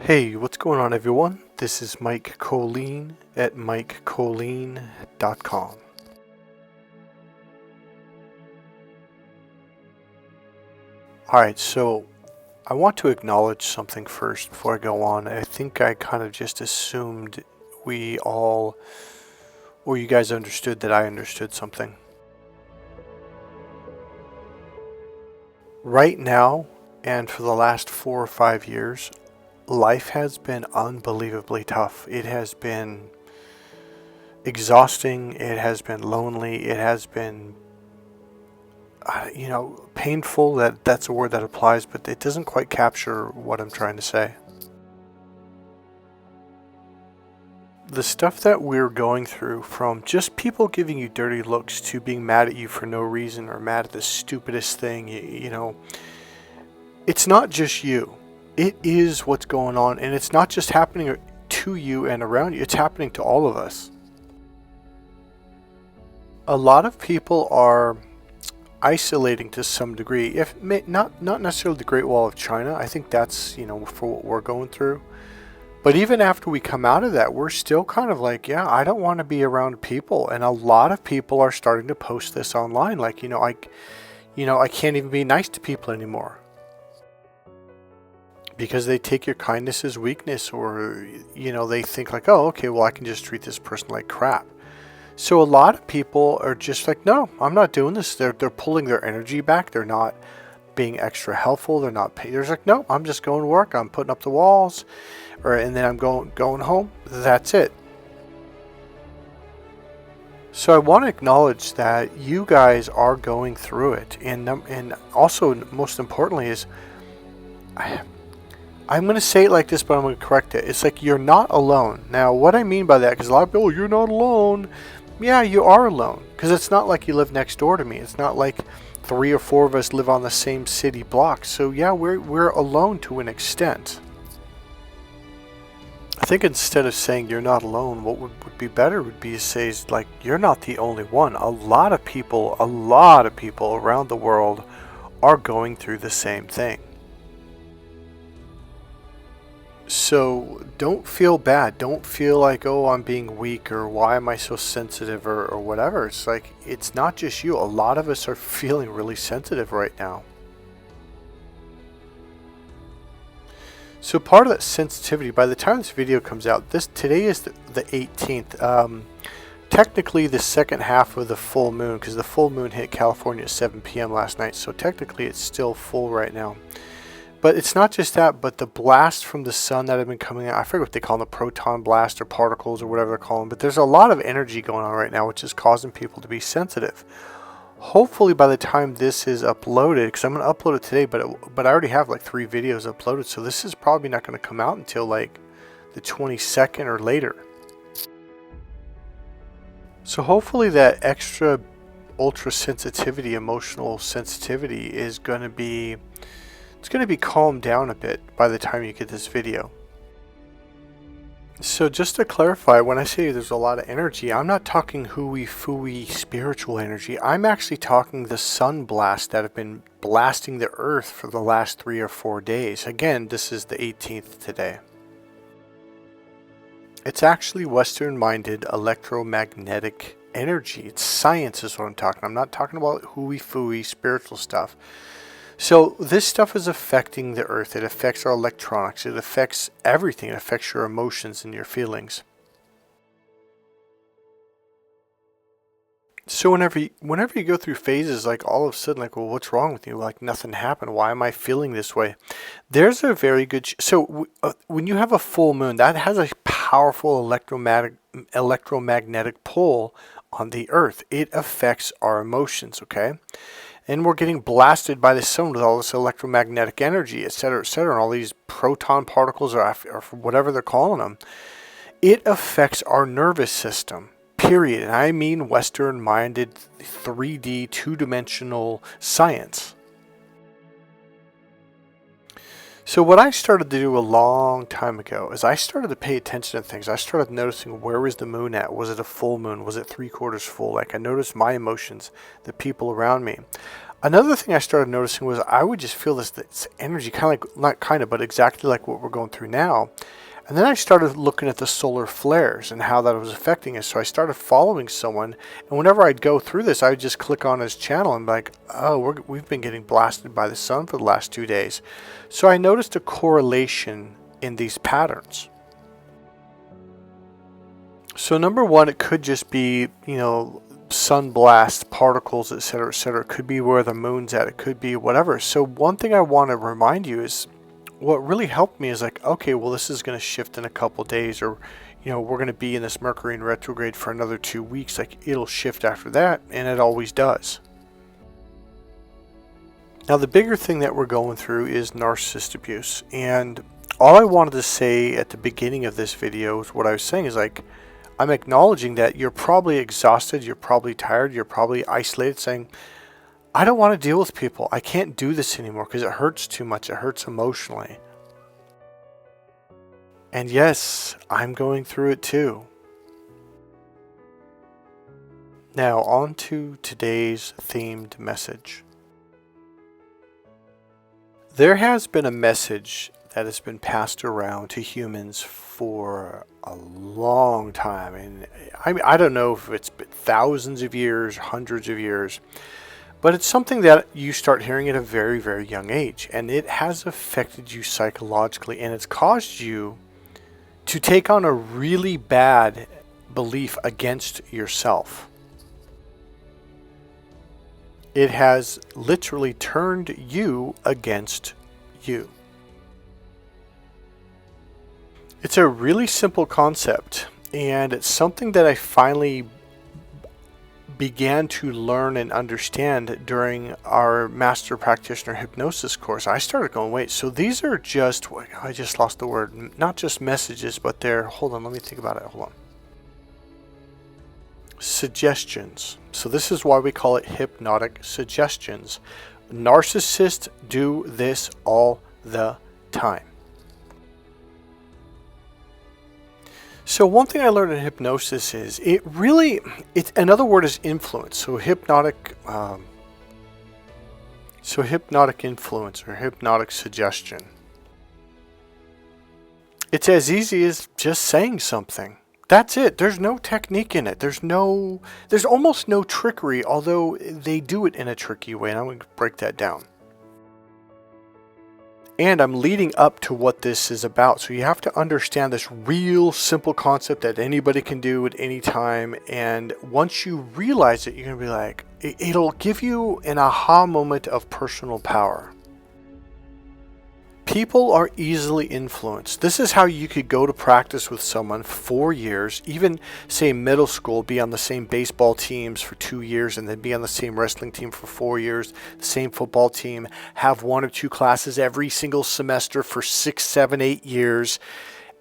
Hey, what's going on everyone? This is Mike Kollin at MikeKollin.com. Alright, so I want to acknowledge something first before I go on. I think I kind of just assumed we all, or you guys understood that I understood something. Right now, and for the last 4 or 5 years, life has been unbelievably tough. It has been exhausting. It has been lonely. It has been, painful. That's a word that applies, but it doesn't quite capture what I'm trying to say. The stuff that we're going through, from just people giving you dirty looks to being mad at you for no reason or mad at the stupidest thing, it's not just you. It is what's going on, and it's not just happening to you and around you, it's happening to all of us. A lot of people are isolating to some degree, if not necessarily the Great Wall of China. I think that's, for what we're going through. But even after we come out of that, we're still kind of like, yeah, I don't want to be around people. And a lot of people are starting to post this online, like, I can't even be nice to people anymore, because they take your kindness as weakness, or, they think like, oh, okay, well, I can just treat this person like crap. So a lot of people are just like, no, I'm not doing this. They're pulling their energy back. They're not being extra helpful. They're not paying. They're like, no, I'm just going to work. I'm putting up the walls, and then I'm going home. That's it. So I want to acknowledge that you guys are going through it, and also most importantly is, I'm going to say it like this, but I'm going to correct it. It's like, you're not alone. Now, what I mean by that, because a lot of people, you're not alone. Yeah, you are alone, because it's not like you live next door to me. It's not like 3 or 4 of us live on the same city block. So yeah, we're alone to an extent. I think instead of saying you're not alone, what would be better would be to say, like, you're not the only one. A lot of people around the world are going through the same thing. So don't feel bad. Don't feel like, oh, I'm being weak, or why am I so sensitive, or whatever. It's like, it's not just you. A lot of us are feeling really sensitive right now. So part of that sensitivity, by the time this video comes out, today is the 18th. Technically the second half of the full moon, because the full moon hit California at 7 p.m. last night. So technically it's still full right now. But it's not just that, but the blast from the sun that have been coming out, I forget what they call them, the proton blast or particles or whatever they're calling, but there's a lot of energy going on right now, which is causing people to be sensitive. Hopefully by the time this is uploaded, because I'm going to upload it today, but I already have like 3 videos uploaded, so this is probably not going to come out until like the 22nd or later. So hopefully that extra ultra sensitivity, emotional sensitivity is going to be... it's going to be calmed down a bit by the time you get this video. So just to clarify, when I say there's a lot of energy, I'm not talking hooey-fooey spiritual energy. I'm actually talking the sun blasts that have been blasting the earth for the last 3 or 4 days. Again, this is the 18th today. It's actually Western-minded electromagnetic energy. It's science is what I'm talking. I'm not talking about hooey-fooey spiritual stuff. So this stuff is affecting the earth. It affects our electronics. It affects everything. It affects your emotions and your feelings. So whenever you go through phases, like all of a sudden, like, well, what's wrong with you? Like, nothing happened. Why am I feeling this way? There's a very good... So when you have a full moon, that has a powerful electromagnetic pull on the earth. It affects our emotions, okay? And we're getting blasted by the sun with all this electromagnetic energy, etc., etc., and all these proton particles, or whatever they're calling them. It affects our nervous system, period. And I mean Western-minded, 3D, two-dimensional science. So what I started to do a long time ago is I started to pay attention to things. I started noticing, where was the moon at? Was it a full moon? Was it 3/4 full? Like, I noticed my emotions, the people around me. Another thing I started noticing was I would just feel this energy, kind of like, not kind of, but exactly like what we're going through now. And then I started looking at the solar flares and how that was affecting us. So I started following someone, and whenever I'd go through this, I would just click on his channel and be like, oh, we've been getting blasted by the sun for the last 2 days. So I noticed a correlation in these patterns. So number one, it could just be, sun blast, particles, etc., etc. It could be where the moon's at. It could be whatever. So one thing I want to remind you is what really helped me is like, okay, well, this is going to shift in a couple days, or, we're going to be in this Mercury in retrograde for another 2 weeks. Like, it'll shift after that, and it always does. Now, the bigger thing that we're going through is narcissist abuse. And all I wanted to say at the beginning of this video is what I was saying is like, I'm acknowledging that you're probably exhausted, you're probably tired, you're probably isolated, saying, I don't want to deal with people. I can't do this anymore because it hurts too much. It hurts emotionally. And yes, I'm going through it too. Now, on to today's themed message. There has been a message that has been passed around to humans for a long time. And I don't know if it's been thousands of years, hundreds of years, but it's something that you start hearing at a very, very young age. And it has affected you psychologically, and it's caused you to take on a really bad belief against yourself. It has literally turned you against you. It's a really simple concept, and it's something that I finally began to learn and understand during our Master Practictioner Hypnosis course. I started going, wait, so these are just, I just lost the word, not just messages, but they're, hold on, let me think about it, hold on. Suggestions. So this is why we call it hypnotic suggestions. Narcissists do this all the time. So one thing I learned in hypnosis is another word is influence. So hypnotic influence or hypnotic suggestion. It's as easy as just saying something. That's it. There's no technique in it. There's almost no trickery, although they do it in a tricky way, and I'm going to break that down. And I'm leading up to what this is about. So you have to understand this real simple concept that anybody can do at any time. And once you realize it, you're going to be like, it'll give you an aha moment of personal power. People are easily influenced. This is how you could go to practice with someone for 4 years, even say middle school, be on the same baseball teams for 2 years, and then be on the same wrestling team for 4 years, the same football team, have 1 or 2 classes every single semester for 6, 7, 8 years.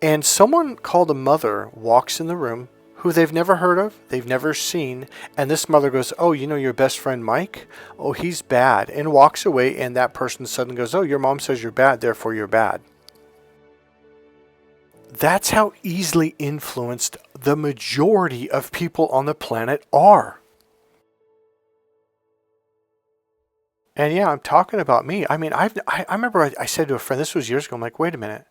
And someone called a mother walks in the room who they've never heard of, they've never seen, and this mother goes, oh, you know your best friend Mike? Oh, he's bad, and walks away, and that person suddenly goes, oh, your mom says you're bad, therefore you're bad. That's how easily influenced the majority of people on the planet are. And yeah, I'm talking about me. I mean, I remember I said to a friend, this was years ago, I'm like, wait a minute.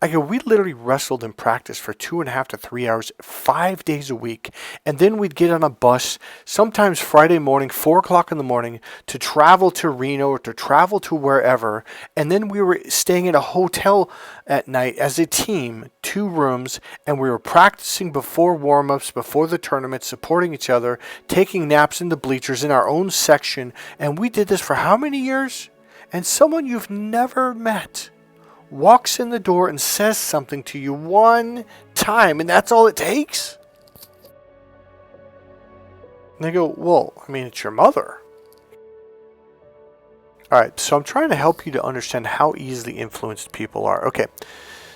We literally wrestled in practice for 2.5 to 3 hours, 5 days a week. And then we'd get on a bus, sometimes Friday morning, 4 o'clock in the morning, to travel to Reno or to travel to wherever. And then we were staying in a hotel at night as a team, 2 rooms, and we were practicing before warm-ups, before the tournament, supporting each other, taking naps in the bleachers in our own section. And we did this for how many years? And someone you've never met walks in the door and says something to you one time, and that's all it takes? And they go, well, I mean, it's your mother. Alright, so I'm trying to help you to understand how easily influenced people are. Okay,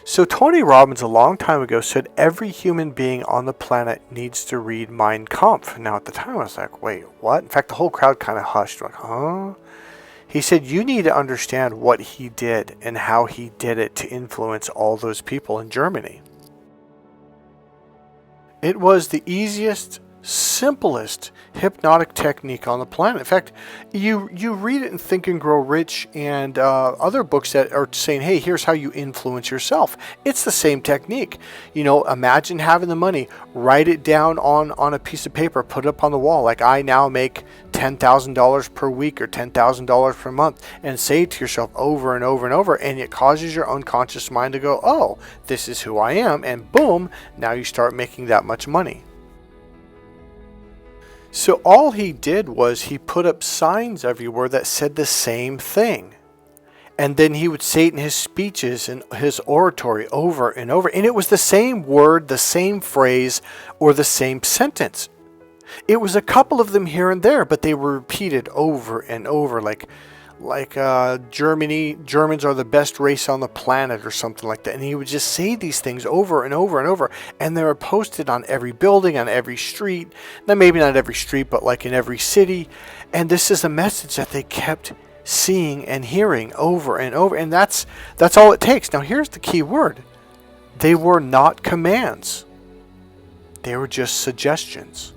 so Tony Robbins a long time ago said every human being on the planet needs to read Mein Kampf. Now at the time I was like, wait, what? In fact, the whole crowd kind of hushed, like, huh? He said, you need to understand what he did and how he did it to influence all those people in Germany. It was the easiest simplest hypnotic technique on the planet. In fact, you read it in Think and Grow Rich and other books that are saying, hey, here's how you influence yourself. It's the same technique. Imagine having the money, write it down on a piece of paper, put it up on the wall, like I now make $10,000 per week or $10,000 per month, and say it to yourself over and over and over, and it causes your unconscious mind to go, oh, this is who I am, and boom, now you start making that much money. So all he did was he put up signs everywhere that said the same thing. And then he would say it in his speeches and his oratory over and over. And it was the same word, the same phrase, or the same sentence. It was a couple of them here and there, but they were repeated over and over, like Germans are the best race on the planet or something like that. And he would just say these things over and over and over. And they were posted on every building, on every street. Now, maybe not every street, but like in every city. And this is a message that they kept seeing and hearing over and over. And that's all it takes. Now, here's the key word. They were not commands. They were just suggestions.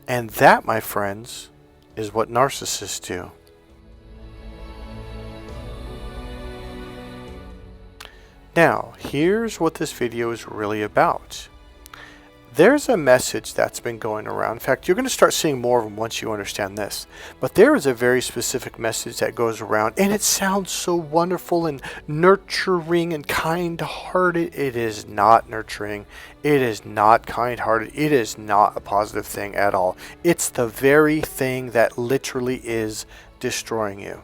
And that, my friends, is what narcissists do. Now, here's what this video is really about. There's a message that's been going around. In fact, you're going to start seeing more of them once you understand this. But there is a very specific message that goes around, and it sounds so wonderful and nurturing and kind-hearted. It is not nurturing. It is not kind-hearted. It is not a positive thing at all. It's the very thing that literally is destroying you.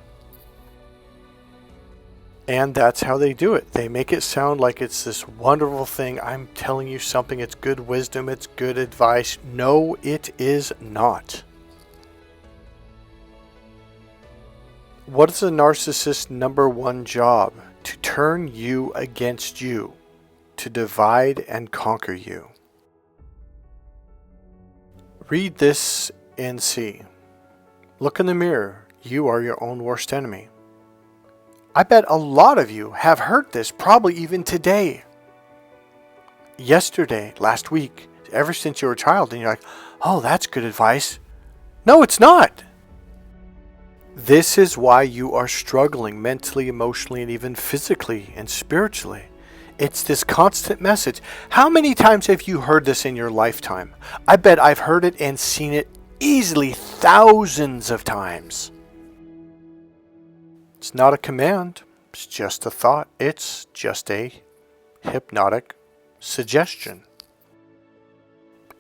And that's how they do it. They make it sound like it's this wonderful thing. I'm telling you something. It's good wisdom. It's good advice. No, it is not. What is a narcissist's number one job? To turn you against you. To divide and conquer you. Read this and see. Look in the mirror. You are your own worst enemy. I bet a lot of you have heard this, probably even today, yesterday, last week, ever since you were a child, and you're like, oh, that's good advice. No, it's not. This is why you are struggling mentally, emotionally, and even physically and spiritually. It's this constant message. How many times have you heard this in your lifetime? I bet I've heard it and seen it easily thousands of times. It's not a command. It's just a thought. It's just a hypnotic suggestion.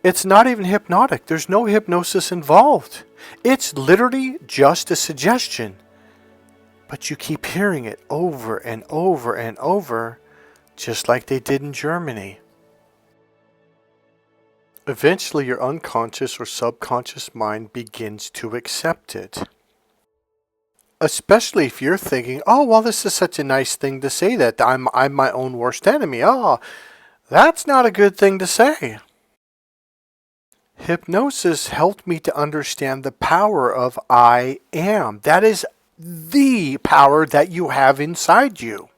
It's not even hypnotic. There's no hypnosis involved. It's literally just a suggestion. But you keep hearing it over and over and over, just like they did in Germany. Eventually, your unconscious or subconscious mind begins to accept it. Especially if you're thinking, oh, well, this is such a nice thing to say that I'm my own worst enemy. Oh, that's not a good thing to say. Hypnosis helped me to understand the power of I am. That is the power that you have inside you.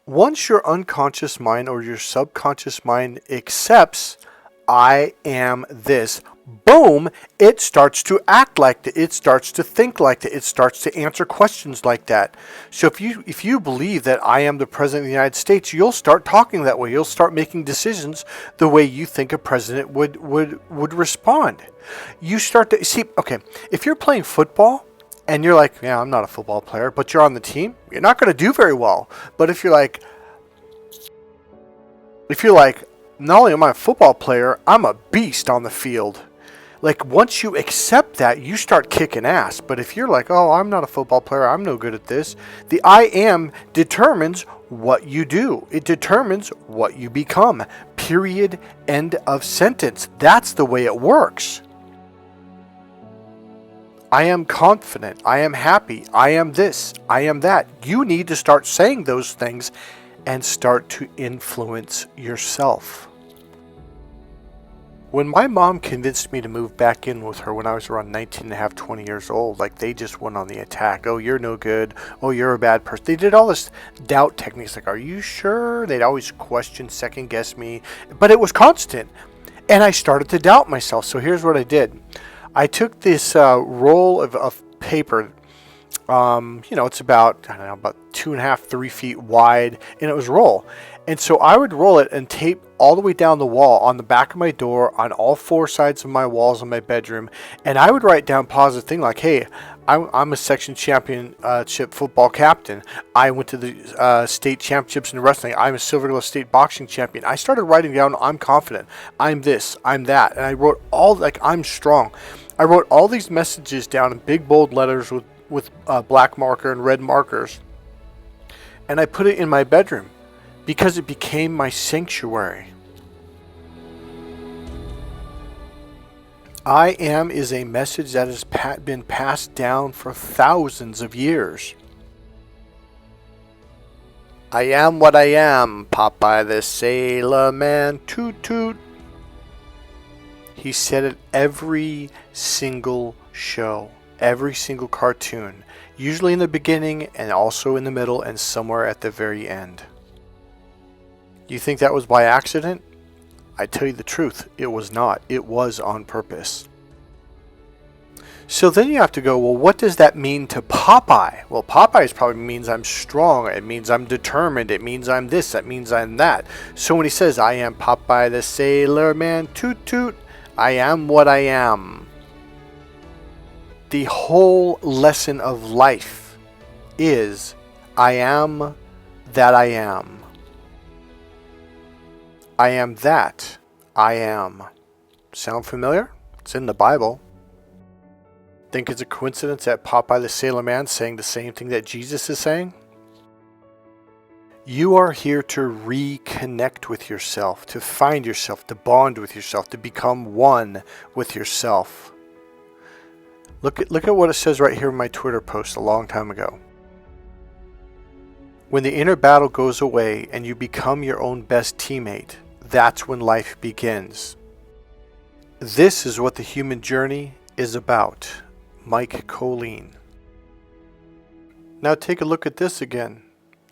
Once your unconscious mind or your subconscious mind accepts, I am this, boom, it starts to act like that. It starts to think like that. It starts to answer questions like that. So if you believe that I am the President of the United States, you'll start talking that way. You'll start making decisions the way you think a president would respond. You start to see, okay, if you're playing football and you're like, yeah, I'm not a football player, but you're on the team, you're not going to do very well. But if you're like, not only am I a football player, I'm a beast on the field. Like, once you accept that, you start kicking ass. But if you're like, oh, I'm not a football player, I'm no good at this, the I am determines what you do. It determines what you become. Period. End of sentence. That's the way it works. I am confident. I am happy. I am this. I am that. You need to start saying those things and start to influence yourself. When my mom convinced me to move back in with her when I was around 19 and a half, 20 years old, like they just went on the attack. Oh, you're no good. Oh, you're a bad person. They did all this doubt techniques like, are you sure? They'd always question, second guess me. But it was constant. And I started to doubt myself. So here's what I did. I took this roll of paper. It's about, I don't know, about 2.5, 3 feet wide, and it was roll. And so I would roll it and tape all the way down the wall, on the back of my door, on all 4 sides of my walls in my bedroom. And I would write down positive things like, hey, I'm a section championship football captain. I went to the state championships in wrestling. I'm a silver medal state boxing champion. I started writing down, I'm confident. I'm this, I'm that. And I wrote all, like, I'm strong. I wrote all these messages down in big, bold letters with black marker and red markers. And I put it in my bedroom because it became my sanctuary. I am is a message that has been passed down for thousands of years. I am what I am, Popeye the Sailor Man, toot toot. He said it every single show, every single cartoon, usually in the beginning and also in the middle and somewhere at the very end. You think that was by accident? I tell you the truth, it was not. It was on purpose. So then you have to go, well, what does that mean to Popeye? Well, Popeye probably means I'm strong. It means I'm determined. It means I'm this. That means I'm that. So when he says, I am Popeye the Sailor Man, toot toot, I am what I am. The whole lesson of life is, I am that I am. I am that I am. Sound familiar? It's in the Bible. Think it's a coincidence that Popeye the Sailor Man saying the same thing that Jesus is saying? You are here to reconnect with yourself, to find yourself, to bond with yourself, to become one with yourself. Look at what it says right here in my Twitter post a long time ago. When the inner battle goes away and you become your own best teammate, that's when life begins. This is what the human journey is about. Mike Kollin. Now take a look at this again.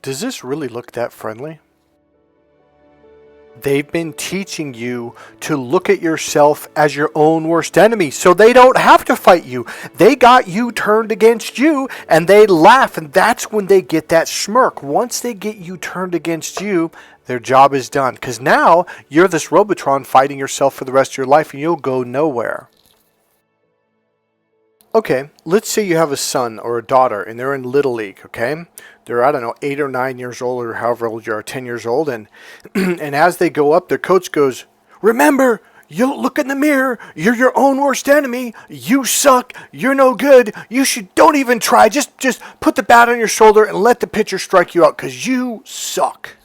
Does this really look that friendly? They've been teaching you to look at yourself as your own worst enemy, so they don't have to fight you. They got you turned against you, and they laugh, and that's when they get that smirk. Once they get you turned against you, their job is done. Because now you're this Robotron fighting yourself for the rest of your life, and you'll go nowhere. Okay, let's say you have a son or a daughter, and they're in Little League, okay? They're, 8 or 9 years old, or however old you are, 10 years old, and and as they go up, their coach goes, remember, you look in the mirror, you're your own worst enemy, you suck, you're no good, don't even try, just put the bat on your shoulder and let the pitcher strike you out, because you suck.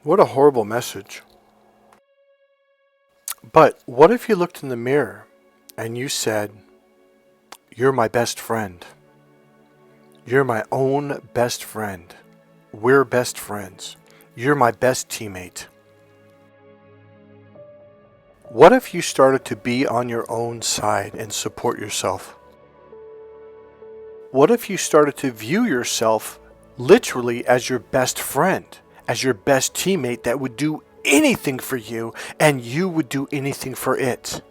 What a horrible message. But what if you looked in the mirror and you said, you're my best friend. You're my own best friend. We're best friends. You're my best teammate. What if you started to be on your own side and support yourself? What if you started to view yourself literally as your best friend, as your best teammate that would do anything for you and you would do anything for it?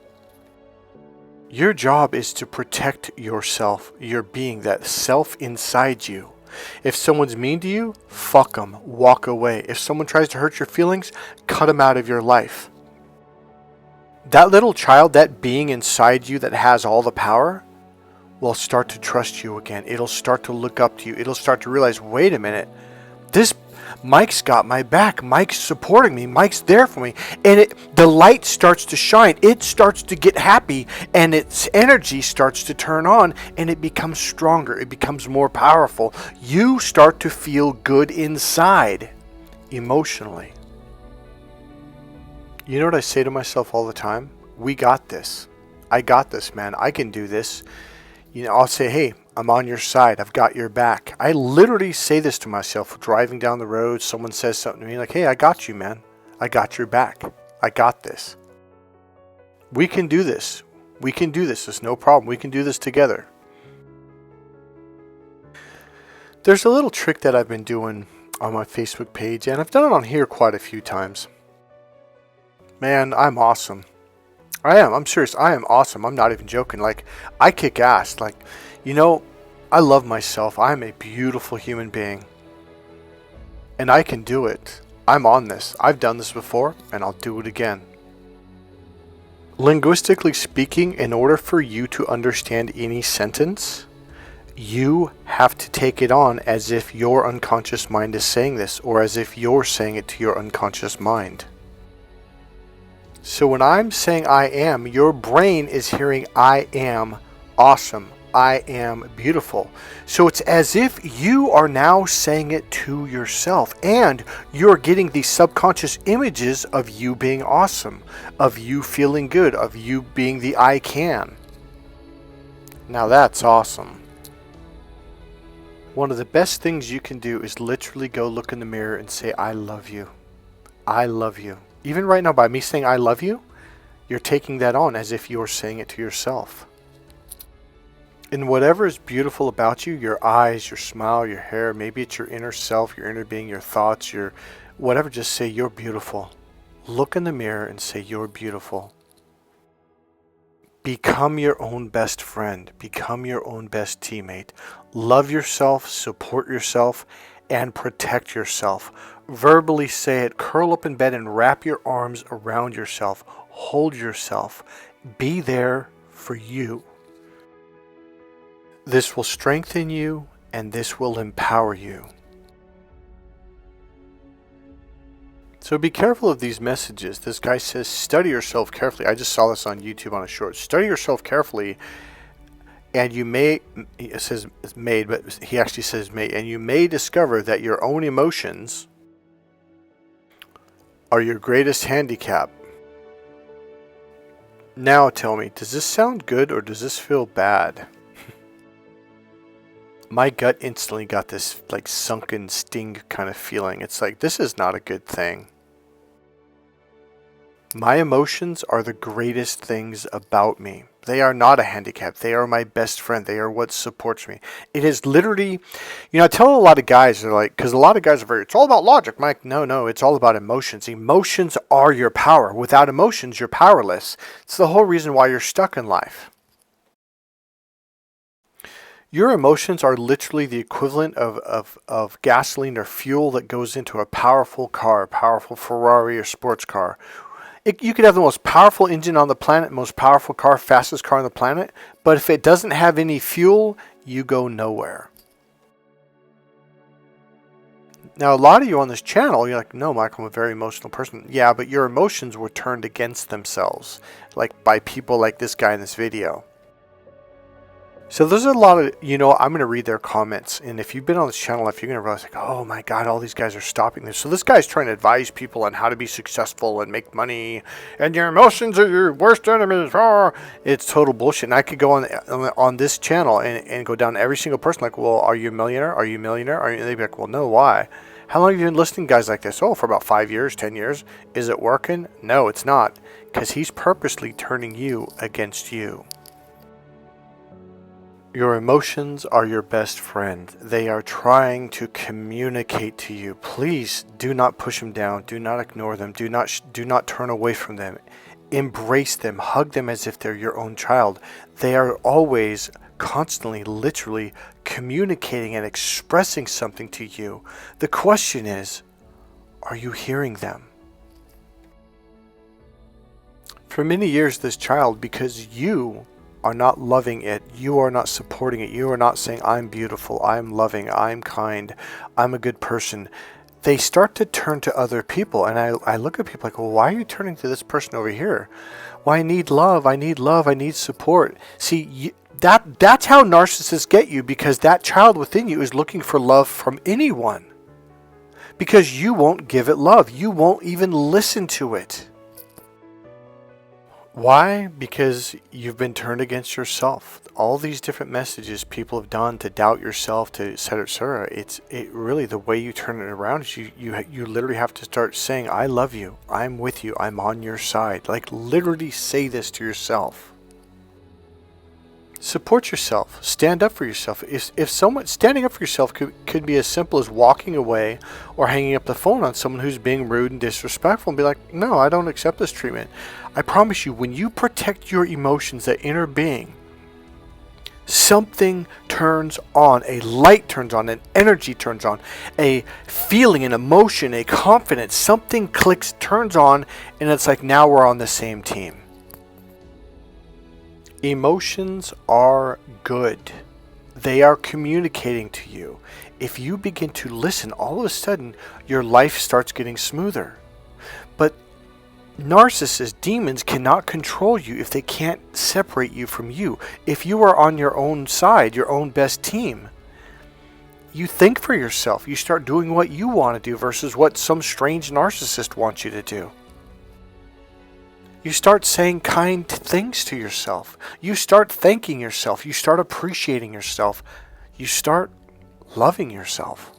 Your job is to protect yourself, your being, that self inside you. If someone's mean to you, fuck them, walk away. If someone tries to hurt your feelings, cut them out of your life. That little child, that being inside you that has all the power, will start to trust you again. It'll start to look up to you. It'll start to realize, wait a minute, Mike's got my back. Mike's supporting me. Mike's there for me. And the light starts to shine. It starts to get happy, and its energy starts to turn on, and it becomes stronger. It becomes more powerful. You start to feel good inside, emotionally. You know what I say to myself all the time? We got this. I got this, man. I can do this. I'll say, hey, I'm on your side. I've got your back. I literally say this to myself driving down the road. Someone says something to me like, hey, I got you, man. I got your back. I got this. We can do this. We can do this. It's no problem. We can do this together. There's a little trick that I've been doing on my Facebook page, and I've done it on here quite a few times. Man, I'm awesome. I am. I'm serious. I am awesome. I'm not even joking. Like, I kick ass. Like, you know, I love myself. I'm a beautiful human being. And I can do it. I'm on this. I've done this before, and I'll do it again. Linguistically speaking, in order for you to understand any sentence, you have to take it on as if your unconscious mind is saying this, or as if you're saying it to your unconscious mind. So when I'm saying I am, your brain is hearing I am awesome, I am beautiful. So it's as if you are now saying it to yourself, and you're getting these subconscious images of you being awesome, of you feeling good, of you being the I can. Now that's awesome. One of the best things you can do is literally go look in the mirror and say, I love you. I love you. Even right now, by me saying I love you, you're taking that on as if you're saying it to yourself. And whatever is beautiful about you, your eyes, your smile, your hair, maybe it's your inner self, your inner being, your thoughts, your whatever, just say you're beautiful. Look in the mirror and say you're beautiful. Become your own best friend. Become your own best teammate. Love yourself, support yourself, and protect yourself. Verbally say it. Curl up in bed and wrap your arms around yourself. Hold yourself. Be there for you. This will strengthen you, and this will empower you. So be careful of these messages. This guy says, study yourself carefully. I just saw this on YouTube on a short. Study yourself carefully, and you may, it says made, but he actually says made, and you may discover that your own emotions are your greatest handicap. Now tell me, does this sound good or does this feel bad? My gut instantly got this like sunken sting kind of feeling. It's like, this is not a good thing. My emotions are the greatest things about me. They are not a handicap. They are my best friend. They are what supports me. It is literally, you know, I tell a lot of guys, they're like, because a lot of guys are very, it's all about logic, Mike. No, it's all about emotions. Emotions are your power. Without emotions, you're powerless. It's the whole reason why you're stuck in life. Your emotions are literally the equivalent of gasoline or fuel that goes into a powerful car, a powerful Ferrari or sports car. You could have the most powerful engine on the planet, most powerful car, fastest car on the planet, but if it doesn't have any fuel, you go nowhere. Now, a lot of you on this channel, you're like, no, Michael, I'm a very emotional person. Yeah, but your emotions were turned against themselves, like by people like this guy in this video. So there's a lot of, you know, I'm going to read their comments. And if you've been on this channel, if you're going to realize, like, oh my God, all these guys are stopping this. So this guy's trying to advise people on how to be successful and make money. And your emotions are your worst enemies. It's total bullshit. And I could go on this channel and go down to every single person like, well, are you a millionaire? Are you a millionaire? And they'd be like, well, no, why? How long have you been listening to guys like this? Oh, for about 5 years, 10 years. Is it working? No, it's not. Because he's purposely turning you against you. Your emotions are your best friend. They are trying to communicate to you. Please do not push them down. Do not ignore them. Do not turn away from them. Embrace them. Hug them as if they're your own child. They are always, constantly, literally communicating and expressing something to you. The question is, are you hearing them? For many years, this child, because you are not loving it, you are not supporting it, you are not saying, I'm beautiful, I'm loving, I'm kind, I'm a good person, they start to turn to other people. And I look at people like, well, why are you turning to this person over here? Well, I need love, I need support. See, that's how narcissists get you, because that child within you is looking for love from anyone. Because you won't give it love. You won't even listen to it. Why? Because you've been turned against yourself. All these different messages people have done to doubt yourself, to etc. etc. It really, the way you turn it around is you literally have to start saying, I love you, I'm with you, I'm on your side. Like, literally say this to yourself. Support yourself. Stand up for yourself. If someone standing up for yourself could be as simple as walking away or hanging up the phone on someone who's being rude and disrespectful and be like, no, I don't accept this treatment. I promise you, when you protect your emotions, that inner being, something turns on, a light turns on, an energy turns on, a feeling, an emotion, a confidence, something clicks, turns on, and it's like, now we're on the same team. Emotions are good. They are communicating to you. If you begin to listen, all of a sudden, your life starts getting smoother. But narcissists, demons, cannot control you if they can't separate you from you. If you are on your own side, your own best team, you think for yourself. You start doing what you want to do versus what some strange narcissist wants you to do. You start saying kind things to yourself. You start thanking yourself. You start appreciating yourself. You start loving yourself.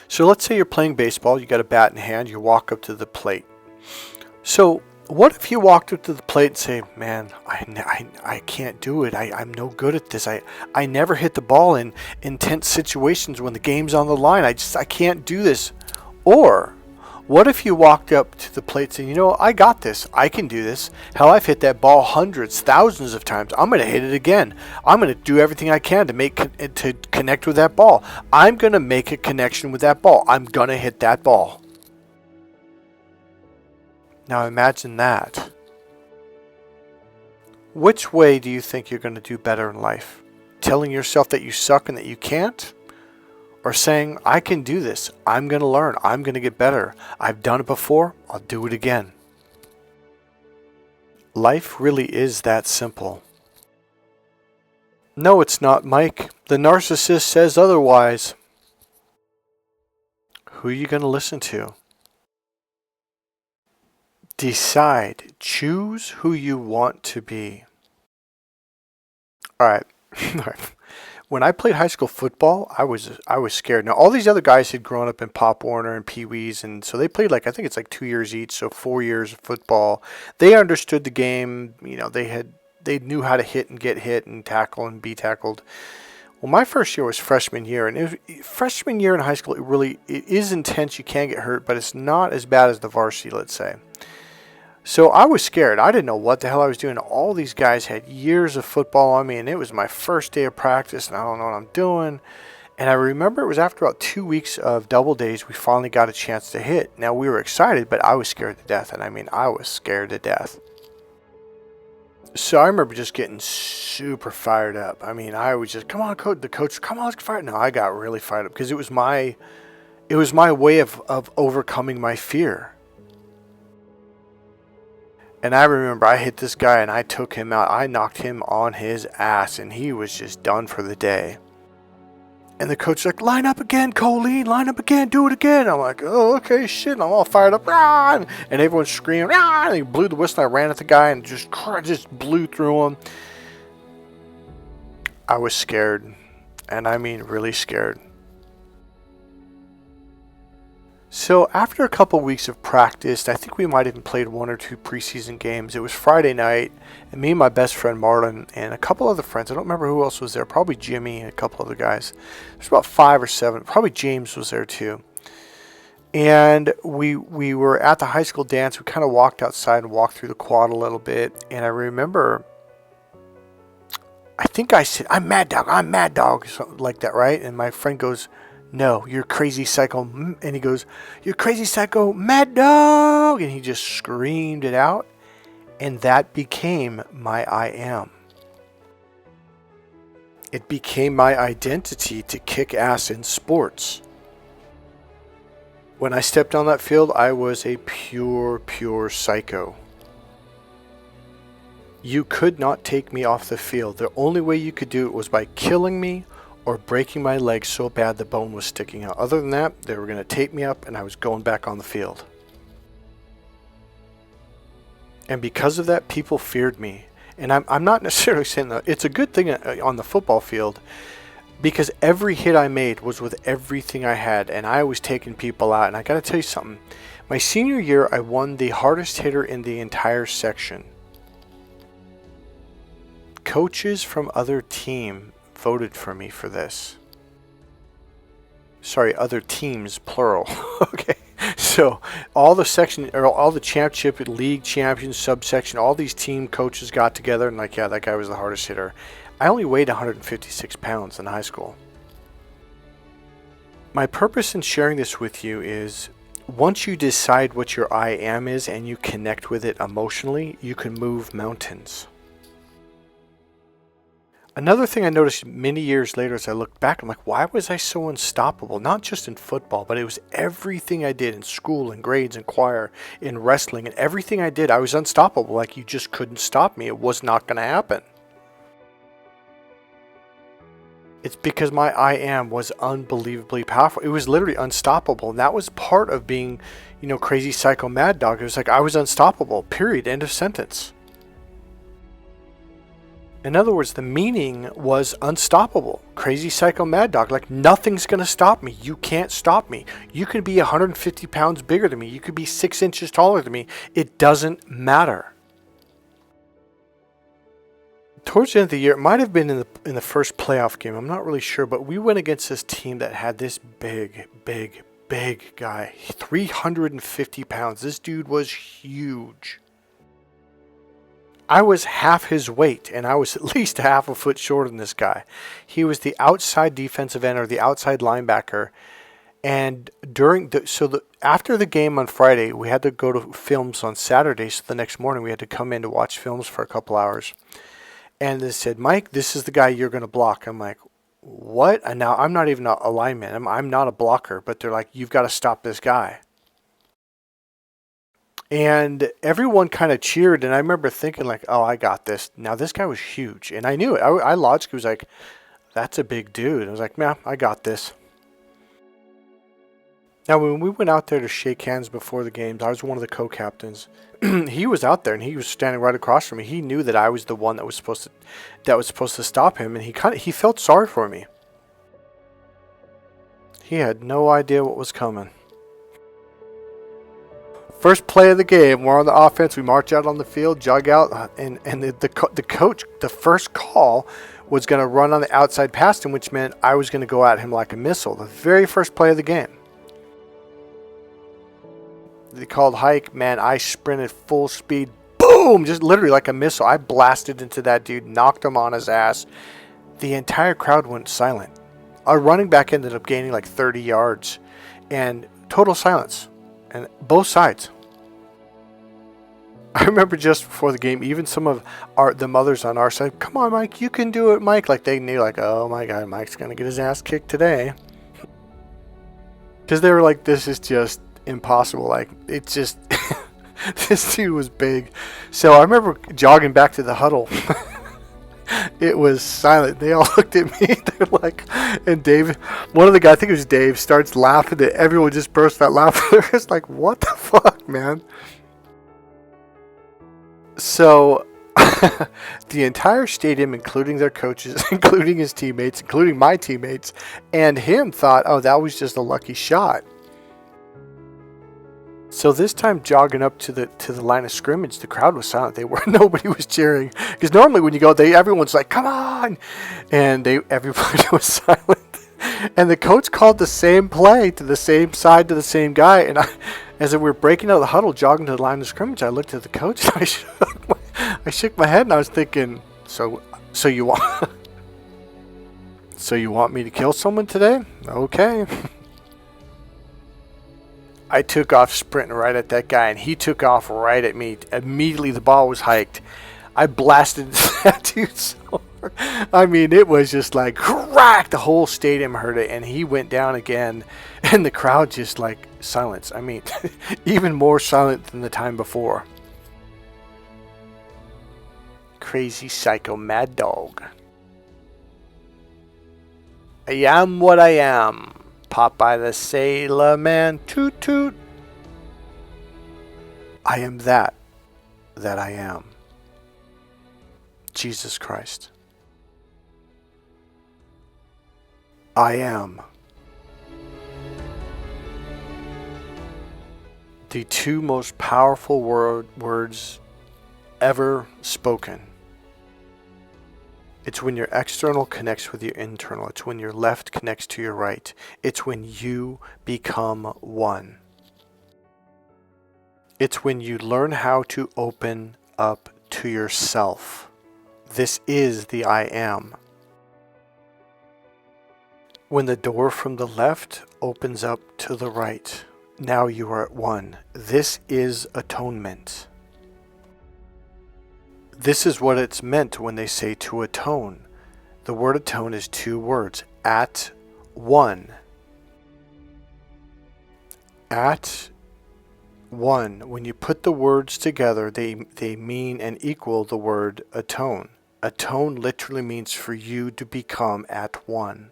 So let's say you're playing baseball. You got a bat in hand. You walk up to the plate. So what if you walked up to the plate and say, man, I can't do it. I'm no good at this. I never hit the ball in intense situations when the game's on the line. I can't do this. Or what if you walked up to the plate saying, I got this. I can do this. Hell, I've hit that ball hundreds, thousands of times. I'm going to hit it again. I'm going to do everything I can to connect with that ball. I'm going to make a connection with that ball. I'm going to hit that ball. Now imagine that. Which way do you think you're going to do better in life? Telling yourself that you suck and that you can't? Or saying, I can do this. I'm going to learn. I'm going to get better. I've done it before. I'll do it again. Life really is that simple. No, it's not, Mike. The narcissist says otherwise. Who are you going to listen to? Decide. Choose who you want to be. All right. When I played high school football, I was scared. Now, all these other guys had grown up in Pop Warner and Pee Wees, and so they played I think it's 2 years each, so 4 years of football. They understood the game. They knew how to hit and get hit and tackle and be tackled. Well, my first year was freshman year, and freshman year in high school, it is intense. You can get hurt, but it's not as bad as the varsity, let's say. So I was scared. I didn't know what the hell I was doing. All these guys had years of football on me, and it was my first day of practice, and I don't know what I'm doing. And I remember it was after about 2 weeks of double days, we finally got a chance to hit. Now, we were excited, but I was scared to death. And I was scared to death. So I remember just getting super fired up. I was just, come on, coach. The coach, come on, let's get fired. No, I got really fired up because it was my way of overcoming my fear. And I remember I hit this guy and I took him out. I knocked him on his ass and he was just done for the day. And the coach was like, line up again, Kollin, line up again, do it again. I'm like, oh, okay, shit. And I'm all fired up. And everyone's screaming. And he blew the whistle. I ran at the guy and just blew through him. I was scared. And really scared. So after a couple weeks of practice, I think we might have even played 1 or 2 preseason games. It was Friday night, and me and my best friend Marlon and a couple other friends, I don't remember who else was there, probably Jimmy and a couple other guys. There's about 5 or 7, probably James was there too. And we were at the high school dance. We kind of walked outside and walked through the quad a little bit. And I remember, I think I said, I'm mad dog, something like that, right? And my friend goes, no, you're crazy psycho. And he goes, you're crazy psycho, mad dog. And he just screamed it out. And that became my I am. It became my identity to kick ass in sports. When I stepped on that field, I was a pure psycho. You could not take me off the field. The only way you could do it was by killing me or breaking my leg so bad the bone was sticking out. Other than that, they were going to tape me up and I was going back on the field. And because of that, people feared me. And I'm not necessarily saying that it's a good thing on the football field, because every hit I made was with everything I had, and I was taking people out. And I got to tell you something. My senior year, I won the hardest hitter in the entire section. Coaches from other team voted for me for this. Sorry, other teams, plural. Okay. So all the section, or all the championship, league champions, subsection, all these team coaches got together and like, yeah, that guy was the hardest hitter. I only weighed 156 pounds in high school. My purpose in sharing this with you is, once you decide what your I am is and you connect with it emotionally, you can move mountains. Another thing I noticed many years later as I looked back, I'm like, why was I so unstoppable? Not just in football, but it was everything I did in school, in grades, in choir, in wrestling, and everything I did, I was unstoppable. Like, you just couldn't stop me. It was not going to happen. It's because my I am was unbelievably powerful. It was literally unstoppable. And that was part of being, crazy psycho mad dog. It was like, I was unstoppable, period, end of sentence. In other words, the meaning was unstoppable. Crazy psycho mad dog. Like, nothing's going to stop me. You can't stop me. You could be 150 pounds bigger than me. You could be 6 inches taller than me. It doesn't matter. Towards the end of the year, it might have been in the first playoff game. I'm not really sure, but we went against this team that had this big guy. 350 pounds. This dude was huge. I was half his weight, and I was at least half a foot shorter than this guy. He was the outside defensive end, or the outside linebacker. And after the game on Friday, we had to go to films on Saturday. So the next morning, we had to come in to watch films for a couple hours. And they said, Mike, this is the guy you're going to block. I'm like, what? And now I'm not even a lineman. I'm not a blocker. But they're like, you've got to stop this guy. And everyone kind of cheered, and I remember thinking like, oh, I got this. Now, this guy was huge, and I knew it. I logically was like, that's a big dude. I was like, man, I got this. Now, when we went out there to shake hands before the games, I was one of the co-captains. He was out there, and he was standing right across from me. He knew that I was the one that was supposed to stop him, and he felt sorry for me. He had no idea what was coming. First play of the game, we're on the offense. We march out on the field, jog out, and the coach, the first call was going to run on the outside past him, which meant I was going to go at him like a missile. The very first play of the game. They called hike. Man, I sprinted full speed. Boom! Just literally like a missile. I blasted into that dude, knocked him on his ass. The entire crowd went silent. Our running back ended up gaining like 30 yards. And total silence. And both sides. I remember just before the game, even some of the mothers on our side, come on, Mike, you can do it, Mike. Like, they knew, like, oh my God, Mike's going to get his ass kicked today. Because they were like, this is just impossible. Like, it's just, this dude was big. So I remember jogging back to the huddle. It was silent. They all looked at me. They're like, and Dave, one of the guys, I think it was Dave, starts laughing. And everyone just burst out laughing. It's like, what the fuck, man? So, the entire stadium, including their coaches, including his teammates, including my teammates, and him thought, oh, that was just a lucky shot. So this time, jogging up to the line of scrimmage, the crowd was silent. Nobody was cheering, because normally when you go, everyone's like, "Come on!" and everybody was silent. And the coach called the same play to the same side to the same guy. And as we were breaking out of the huddle, jogging to the line of scrimmage, I looked at the coach and I shook my head, and I was thinking, "So you want me to kill someone today? Okay." I took off sprinting right at that guy, and he took off right at me. Immediately, the ball was hiked. I blasted into that dude so hard. I mean, it was just like, crack! The whole stadium heard it, and he went down again, and the crowd just like silence. I mean, even more silent than the time before. Crazy psycho mad dog. I am what I am. Popeye the Sailor Man, toot toot. I am that that I am. Jesus Christ. I am. The two most powerful words ever spoken. It's when your external connects with your internal. It's when your left connects to your right. It's when you become one. It's when you learn how to open up to yourself. This is the I am. When the door from the left opens up to the right, now you are at one. This is atonement. This is what it's meant when they say to atone. The word atone is two words. At one. At one. When you put the words together, they mean and equal the word atone. Atone literally means for you to become at one.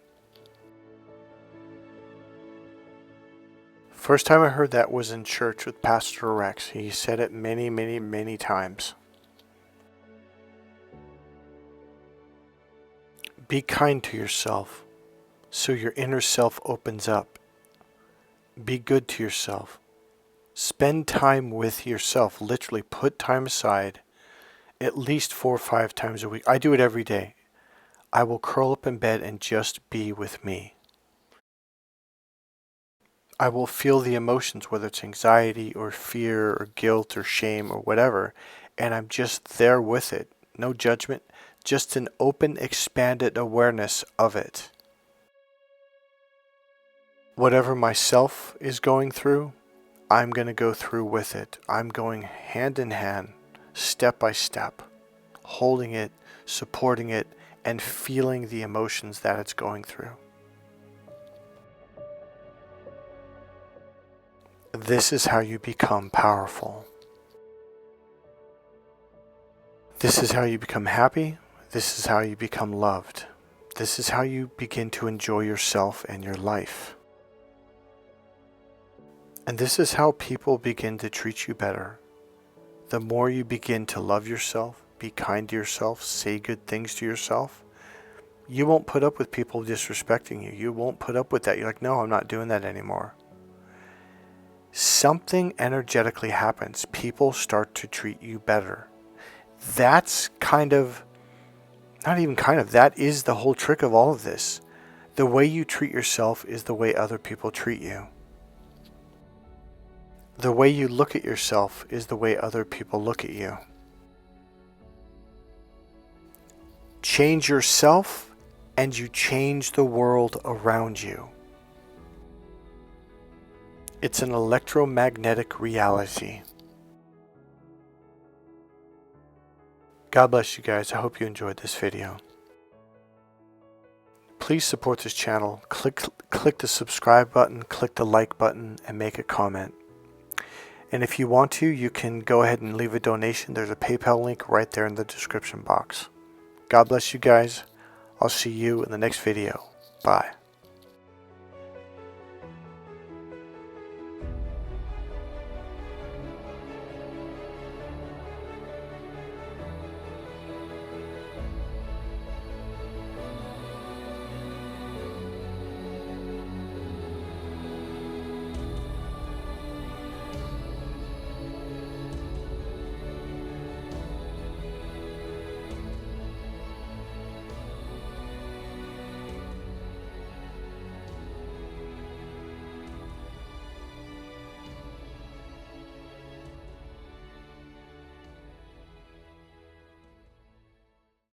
First time I heard that was in church with Pastor Rex. He said it many, many, many times. Be kind to yourself so your inner self opens up. Be good to yourself. Spend time with yourself. Literally put time aside at least 4 or 5 times a week. I do it every day. I will curl up in bed and just be with me. I will feel the emotions, whether it's anxiety or fear or guilt or shame or whatever, and I'm just there with it. No judgment, just an open, expanded awareness of it. Whatever myself is going through, I'm going to go through with it. I'm going hand in hand, step by step, holding it, supporting it, and feeling the emotions that it's going through. This is how you become powerful. This is how you become happy. This is how you become loved. This is how you begin to enjoy yourself and your life. And this is how people begin to treat you better. The more you begin to love yourself, be kind to yourself, say good things to yourself, you won't put up with people disrespecting you. You won't put up with that. You're like, no, I'm not doing that anymore. Something energetically happens. People start to treat you better. That's that is the whole trick of all of this. The way you treat yourself is the way other people treat you. The way you look at yourself is the way other people look at you. Change yourself and you change the world around you. It's an electromagnetic reality. God bless you guys. I hope you enjoyed this video. Please support this channel. Click the subscribe button, click the like button, and make a comment. And if you want to, you can go ahead and leave a donation. There's a PayPal link right there in the description box. God bless you guys. I'll see you in the next video. Bye.